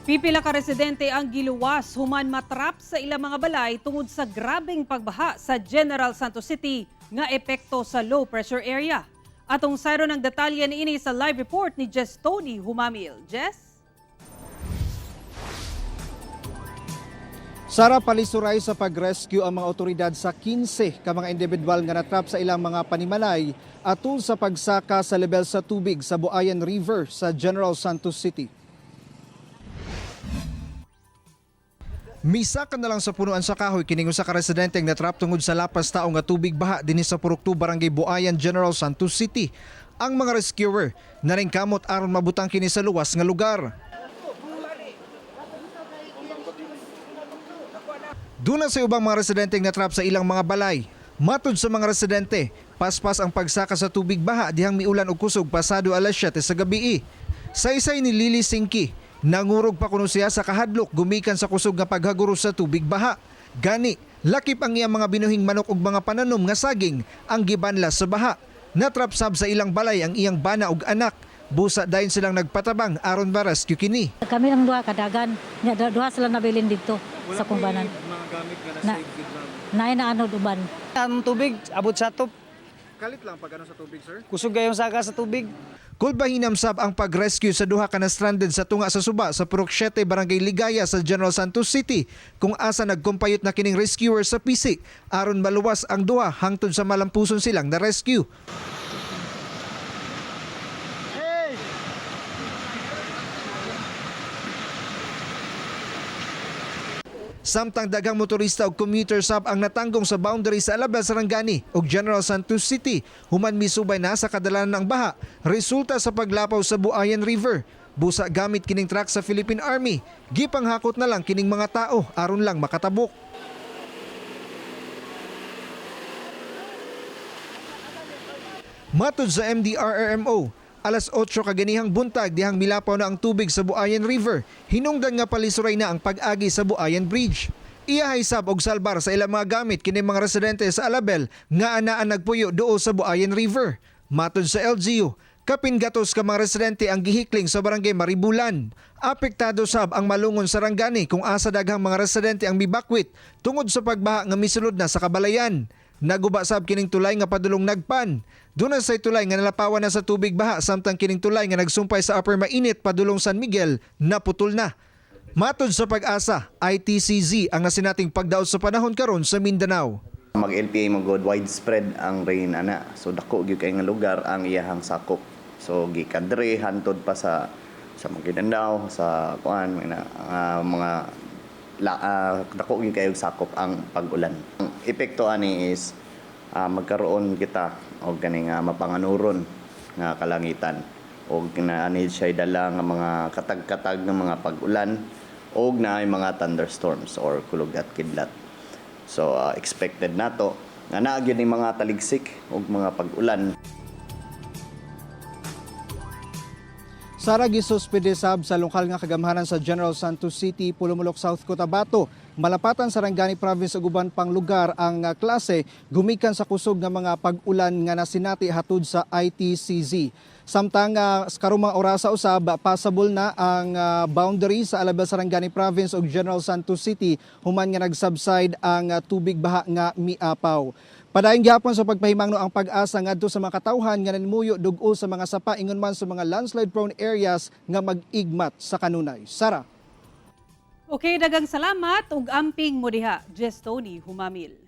Pipila ka residente ang giluwas human matrap sa ilang mga balay tungod sa grabeng pagbaha sa General Santos City nga epekto sa low pressure area. Atong sayro ng detalye niini sa live report ni Jess Tony Humamil. Jess? Sara palisuray sa pag-rescue ang mga otoridad sa 15 ka mga individual nga natrap sa ilang mga panimalay atul sa pagsaka sa level sa tubig sa Buayan River sa General Santos City. Misaka na lang sa punuan sa kahoy kining usa ka residente nga natrap tungod sa lapas tao nga tubig baha dinhi sa Purok 2 Barangay Buayan, General Santos City. Ang mga rescuer naring kamot aron mabutang kini sa luwas nga lugar. Duna sa ubang mga residente nga natrap sa ilang mga balay. Matud sa mga residente, paspas ang pagsaka sa tubig baha dihang miulan og kusog pasado alas 7 sa gabi. Sa isay ni Lily Singki, nangurog pa kuno siya sa kahadlok gumikan sa kusog nga paghaguro sa tubig baha. Gani, lakip ang iyang mga binuhing manok ug mga pananom nga saging ang gibanlas sa baha. Natrap sab sa ilang balay ang iyang bana ug anak. Busa dayon silang nagpatabang aron ma-rescue kini. Kami ang duha kadagan, duha sila nabilin dito sa kumbanan. Mga gamit nga Na ano duban. Ang tubig, abot sa top. Kalit lang pag sa tubig, sir. Kusog gayong saka sa tubig. Kulbahinam sab ang pag-rescue sa duha ka na stranded sa tunga sa Suba sa Purok 7 Barangay Ligaya sa General Santos City kung asa nagkumpayot na kining rescuer sa PC aron maluwas ang duha hangtod sa malampuson silang na rescue. Samtang daghang motorista ug commuter sab ang natanggong sa boundary sa Alabel, Sarangani ug General Santos City human misubay na sa kadalanan ng baha resulta sa paglapaw sa Buayan River. Busa gamit kining truck sa Philippine Army, gipanghakot na lang kining mga tao aron lang makatabok. Matud sa MDRRMO, alas 8 kaganihang buntag dihang milapaw na ang tubig sa Buayan River. Hinungdan nga palisuray na ang pag-agi sa Buayan Bridge. Iyahay sab og salbar sa ilang mga gamit kini mga residente sa Alabel nga anaan nagpuyo duo sa Buayan River. Matud sa LGU, kapin gatos ka mga residente ang gihikling sa Barangay Maribulan. Apektado sab ang Malungon Sarangani kung asa daghang mga residente ang mibakwit tungod sa pagbaha nga misulod na sa kabalayan. Naguba sab kining tulay nga padulong nagpan. Duna say tulay nga nalapawan na sa tubig baha samtang kining tulay nga nagsumpay sa Upper Mainit padulong San Miguel naputol na. Matud sa Pag-asa, ITCZ ang nasinating pagdaot sa panahon karon sa Mindanao. Mag-LPA magod widespread ang rain ana. So dako gyud kay nga lugar ang iyahang sakop. So gikan diri hantod pa sa Maguindanao, sa kuan mga dako gyud kay sakop ang pag-ulan. Ang epekto ani is magkaroon kita og kani nga mapanganuron nga kalangitan og naanid siya dala nga mga katag-katag nga mga pag-ulan og naay mga thunderstorms or kulog at kidlat. So expected nato nga naa gyud ni mga taligsik og mga pag-ulan. Sara gisuspende sab sa lokal nga kagamhanan sa General Santos City, Pulumulok, South Cotabato. Malapatan sa Sarangani Province ug uban pang lugar ang klase gumikan sa kusog nga mga pag-ulan nga nasinati hatud sa ITCZ. Samtang karong mga orasa usab passable na ang boundary sa Alabel, Sarangani Province ug General Santos City human nga nag-subside ang tubig baha nga miapaw. Padayon gyapon sa pagpahimangno ang Pag-asa ngadto sa mga katawhan nga nanmuyo dug-o sa mga sapa ingon man sa mga landslide prone areas nga mag-igmat sa kanunay. Sara. Okay, dagang salamat ug amping mo diha, Jess Tony Humamil.